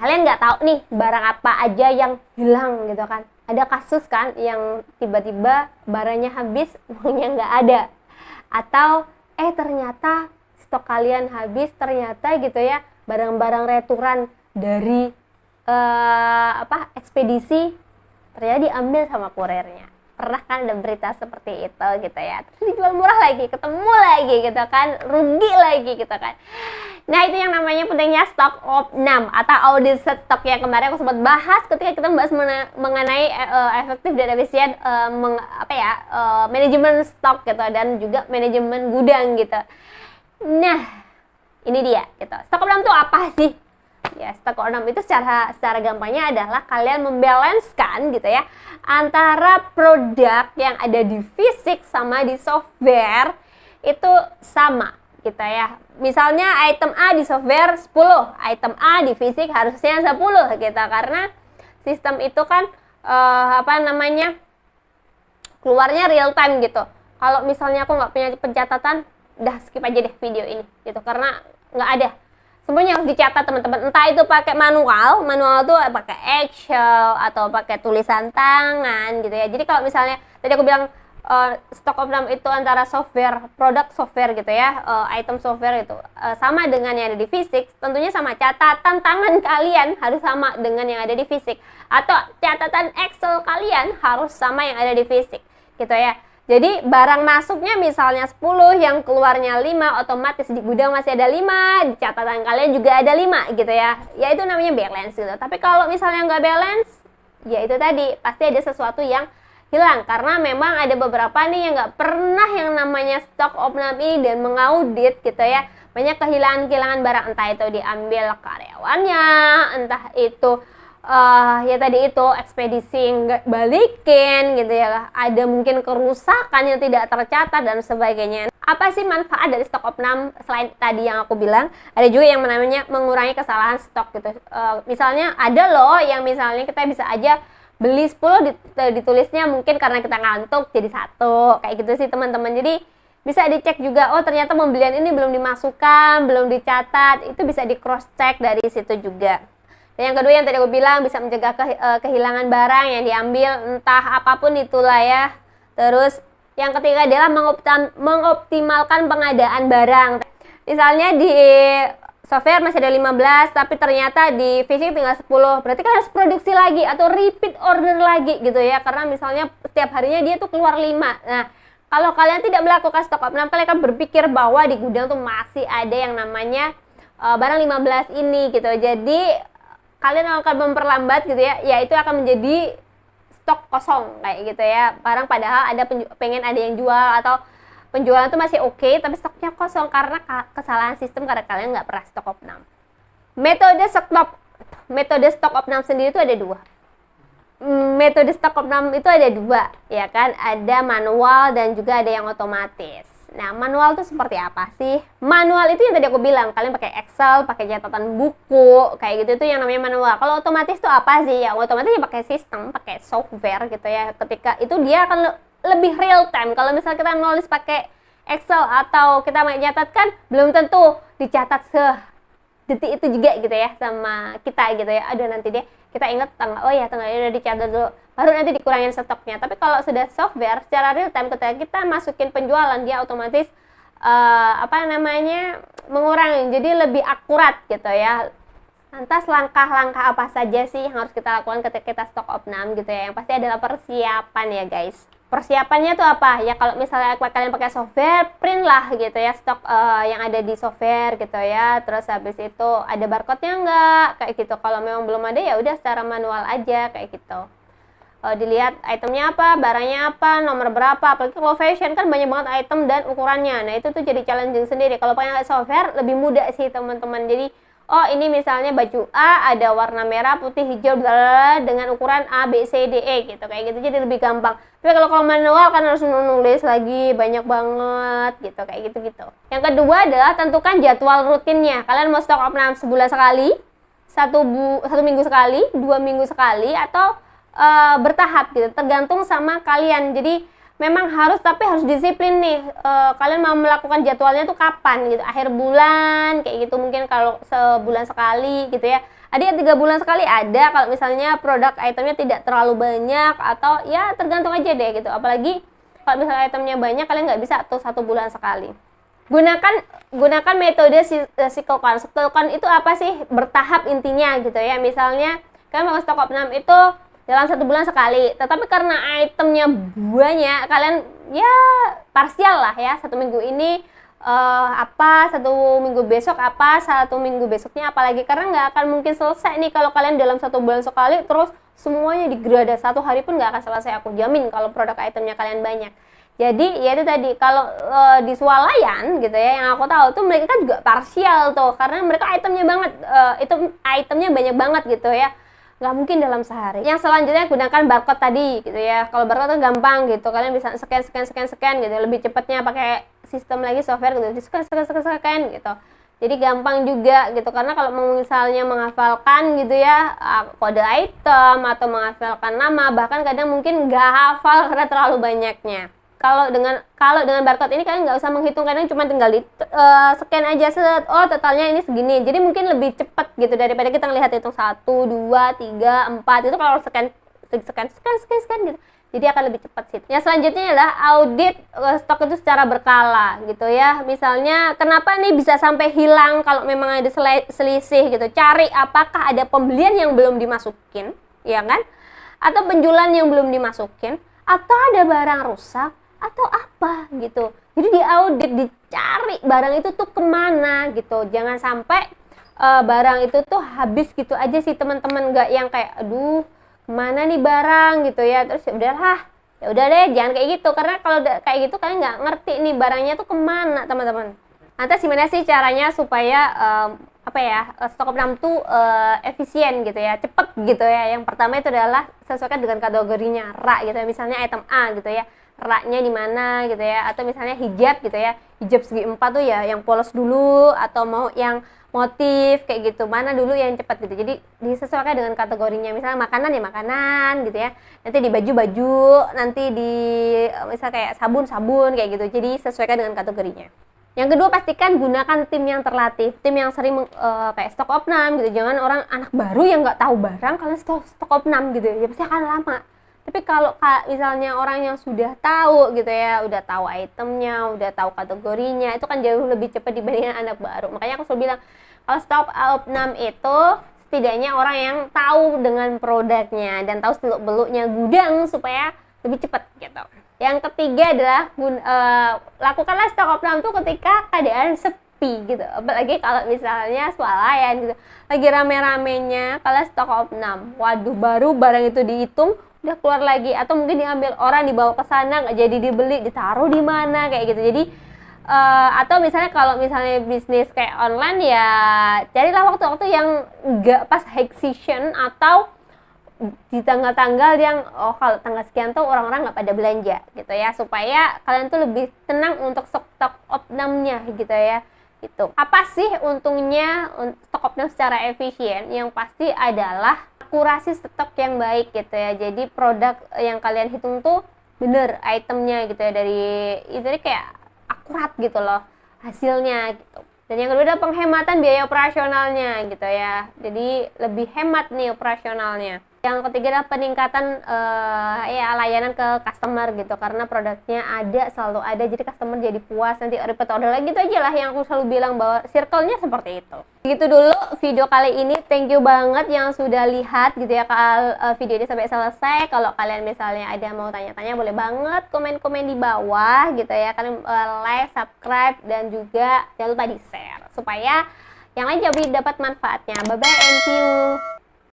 kalian nggak tahu nih barang apa aja yang hilang gitu kan. Ada kasus kan yang tiba-tiba barangnya habis, uangnya nggak ada. Atau ternyata stok kalian habis, ternyata gitu ya barang-barang returan dari ekspedisi ternyata diambil sama kurirnya. Pernah kan ada berita seperti itu gitu ya, terus dijual murah lagi, ketemu lagi gitu kan, rugi lagi gitu kan. Nah, itu yang namanya pentingnya stock of NAM atau audit stok yang kemarin aku sempat bahas ketika kita membahas mengenai efektif dan efisien manajemen stok gitu dan juga manajemen gudang gitu. Nah, ini dia gitu. Stock of NAM itu apa sih? Ya, stock of NAM itu secara gampangnya adalah kalian membalanskan gitu ya antara produk yang ada di fisik sama di software itu sama gitu ya. Misalnya item A di software 10, item A di fisik harusnya 10 gitu, karena sistem itu kan keluarnya real time gitu. Kalau misalnya aku nggak punya pencatatan, udah skip aja deh video ini gitu, karena nggak ada. Semuanya harus dicatat teman-teman, entah itu pakai manual tuh pakai Excel atau pakai tulisan tangan gitu ya. Jadi kalau misalnya tadi aku bilang stock of NAM itu antara software, produk software gitu ya, item software itu sama dengan yang ada di fisik, tentunya sama. Catatan tangan kalian harus sama dengan yang ada di fisik, atau catatan Excel kalian harus sama yang ada di fisik gitu ya. Jadi barang masuknya misalnya 10, yang keluarnya 5, otomatis di gudang masih ada 5, di catatan kalian juga ada 5 gitu ya. Ya itu namanya balance gitu. Tapi kalau misalnya nggak balance, ya itu tadi, pasti ada sesuatu yang hilang. Karena memang ada beberapa nih yang nggak pernah yang namanya stock of NAM ini dan mengaudit gitu ya. Banyak kehilangan barang, entah itu diambil karyawannya, entah itu ya tadi itu ekspedisi nggak balikin gitu ya, ada mungkin kerusakan yang tidak tercatat dan sebagainya. Apa sih manfaat dari stock of NAM selain tadi yang aku bilang? Ada juga yang namanya mengurangi kesalahan stok gitu. Misalnya ada loh yang misalnya kita bisa aja beli 10 ditulisnya mungkin karena kita ngantuk jadi 1, kayak gitu sih teman-teman. Jadi bisa dicek juga, oh ternyata pembelian ini belum dimasukkan, belum dicatat, itu bisa di cross check dari situ juga. Dan yang kedua yang tadi aku bilang, bisa mencegah kehilangan barang yang diambil, entah apapun itulah ya. Terus yang ketiga adalah mengoptimalkan pengadaan barang. Misalnya di software masih ada 15, tapi ternyata di fisik tinggal 10. Berarti kan harus produksi lagi atau repeat order lagi gitu ya. Karena misalnya setiap harinya dia tuh keluar 5. Nah, kalau kalian tidak melakukan stock of NAM, kalian akan berpikir bahwa di gudang tuh masih ada yang namanya barang 15 ini gitu. Jadi kalian akan memperlambat gitu ya, itu akan menjadi stok kosong kayak gitu ya. Barang padahal ada pengen ada yang jual, atau penjualan itu masih oke, tapi stoknya kosong karena kesalahan sistem, karena kalian nggak pernah stock of NAM. Metode stock of NAM sendiri itu ada 2. Metode stock of NAM itu ada 2 ya kan, ada manual dan juga ada yang otomatis. Nah, manual itu seperti apa sih? Manual itu yang tadi aku bilang, kalian pakai Excel, pakai catatan buku, kayak gitu, itu yang namanya manual. Kalau otomatis itu apa sih? Ya, otomatis ya pakai sistem, pakai software gitu ya. Ketika itu dia akan lebih real time. Kalau misalnya kita nulis pakai Excel atau kita mencatatkan, belum tentu dicatat detik itu juga gitu ya sama kita gitu ya. Aduh, nanti deh kita ingat tanggalnya udah dicatat dulu, baru nanti dikurangin stoknya. Tapi kalau sudah software secara real time, ketika kita masukin penjualan, dia otomatis mengurangi, jadi lebih akurat gitu ya. Lantas langkah-langkah apa saja sih yang harus kita lakukan ketika kita stock of NAM gitu ya? Yang pasti adalah persiapan ya guys. Persiapannya tuh apa? Ya kalau misalnya kalian pakai software, print lah gitu ya stok yang ada di software gitu ya. Terus habis itu ada barcode-nya enggak? Kayak gitu. Kalau memang belum ada ya udah secara manual aja kayak gitu. Dilihat itemnya apa, barangnya apa, nomor berapa. Apalagi kalau fashion kan banyak banget item dan ukurannya. Nah, itu tuh jadi challenging sendiri. Kalau pakai software lebih mudah sih teman-teman. Jadi ini misalnya baju A ada warna merah, putih, hijau, dengan ukuran A, B, C, D, E gitu. Kayak gitu, jadi lebih gampang. Tapi kalau manual kan harus nulis lagi, banyak banget gitu, kayak gitu-gitu. Yang kedua adalah tentukan jadwal rutinnya. Kalian mau stock of NAM sebulan sekali, satu minggu sekali, 2 minggu sekali, atau bertahap gitu, tergantung sama kalian. Jadi memang harus disiplin nih. Kalian mau melakukan jadwalnya tuh kapan gitu, akhir bulan kayak gitu, mungkin kalau sebulan sekali gitu ya, Ada yang 3 bulan sekali, ada kalau misalnya produk itemnya tidak terlalu banyak, atau ya tergantung aja deh gitu. Apalagi kalau misalnya itemnya banyak, kalian nggak bisa tuh 1 bulan sekali. Gunakan metode cycle count. Cycle count itu apa sih? Bertahap intinya gitu ya. Misalnya kalian mau stok opnam itu dalam 1 bulan sekali, tetapi karena itemnya banyak, kalian ya parsial lah ya, 1 minggu ini apa, 1 minggu besok apa, 1 minggu besoknya apalagi, karena nggak akan mungkin selesai nih kalau kalian dalam 1 bulan sekali terus semuanya digrada. 1 hari pun nggak akan selesai, aku jamin, kalau produk itemnya kalian banyak. Jadi ya itu tadi, kalau di swalayan gitu ya, yang aku tahu tuh mereka juga parsial tuh, karena mereka itemnya banget, itu itemnya banyak banget gitu ya, nggak mungkin dalam sehari. Yang selanjutnya gunakan barcode tadi gitu ya. Kalau barcode tuh gampang gitu, kalian bisa scan gitu, lebih cepatnya pakai sistem lagi software gitu, scan gitu. Jadi gampang juga gitu, karena kalau misalnya menghafalkan gitu ya kode item atau menghafalkan nama, bahkan kadang mungkin nggak hafal karena terlalu banyaknya. Kalau dengan barcode ini kalian nggak usah menghitung, kadang cuma tinggal di scan aja, set, oh totalnya ini segini. Jadi mungkin lebih cepat gitu daripada kita ngelihat hitung 1, 2, 3, 4. Itu kalau scan gitu. Jadi akan lebih cepat sih. Yang selanjutnya adalah audit stok itu secara berkala gitu ya. Misalnya kenapa nih bisa sampai hilang kalau memang ada selisih gitu. Cari apakah ada pembelian yang belum dimasukin, ya kan? Atau penjualan yang belum dimasukin, atau ada barang rusak, atau apa gitu. Jadi diaudit, dicari barang itu tuh kemana gitu. Jangan sampai barang itu tuh habis gitu aja sih teman-teman, nggak yang kayak aduh kemana nih barang gitu ya, terus ya udah deh, jangan kayak gitu, karena kalau kayak gitu kalian nggak ngerti nih barangnya tuh kemana teman-teman. Nanti gimana sih caranya supaya stok opnam tuh efisien gitu ya, cepet gitu ya. Yang pertama itu adalah sesuaikan dengan kategorinya, rak gitu ya, misalnya item A gitu ya, raknya di mana gitu ya, atau misalnya hijab gitu ya, hijab segi 4 tuh ya yang polos dulu, atau mau yang motif kayak gitu, mana dulu yang cepat gitu. Jadi disesuaikan dengan kategorinya. Misalnya makanan ya makanan gitu ya, nanti di baju, nanti di misalnya kayak sabun kayak gitu. Jadi sesuaikan dengan kategorinya. Yang kedua, pastikan gunakan tim yang terlatih, tim yang sering kayak stok opnam gitu. Jangan orang anak baru yang nggak tahu barang kalian stok opnam gitu ya, pasti akan lama. Tapi kalau misalnya orang yang sudah tahu gitu ya, udah tahu itemnya, udah tahu kategorinya, itu kan jauh lebih cepat dibandingkan anak baru. Makanya aku selalu bilang, kalau stok opnam itu setidaknya orang yang tahu dengan produknya dan tahu seluk-beluknya gudang supaya lebih cepat gitu. Yang ketiga adalah lakukanlah stok opnam itu ketika keadaan sepi gitu. Apalagi kalau misalnya swalayan gitu, lagi rame-ramenya kalian stok opnam. Waduh, baru barang itu dihitung udah keluar lagi, atau mungkin diambil orang, dibawa ke sana nggak jadi dibeli, ditaruh di mana kayak gitu. Jadi atau misalnya kalau misalnya bisnis kayak online ya carilah waktu-waktu yang nggak pas high season, atau di tanggal-tanggal yang kalau tanggal sekian tuh orang-orang nggak pada belanja gitu ya, supaya kalian tuh lebih tenang untuk stok opnamnya gitu ya. Itu apa sih untungnya stok opnam secara efisien? Yang pasti adalah akurasi stok yang baik gitu ya. Jadi produk yang kalian hitung tuh bener itemnya gitu ya, dari kayak akurat gitu loh hasilnya gitu. Dan yang kedua adalah penghematan biaya operasionalnya gitu ya. Jadi lebih hemat nih operasionalnya. Yang ketiga adalah peningkatan layanan ke customer gitu, karena produknya selalu ada, jadi customer jadi puas, nanti repeat order lagi. Gitu aja lah yang aku selalu bilang, bahwa circle-nya seperti itu. Begitu dulu video kali ini. Thank you banget yang sudah lihat gitu ya video ini sampai selesai. Kalau kalian misalnya ada mau tanya-tanya, boleh banget komen-komen di bawah gitu ya. Kalian like, subscribe, dan juga jangan lupa di share supaya yang lain jadi dapat manfaatnya. Bye bye and see you.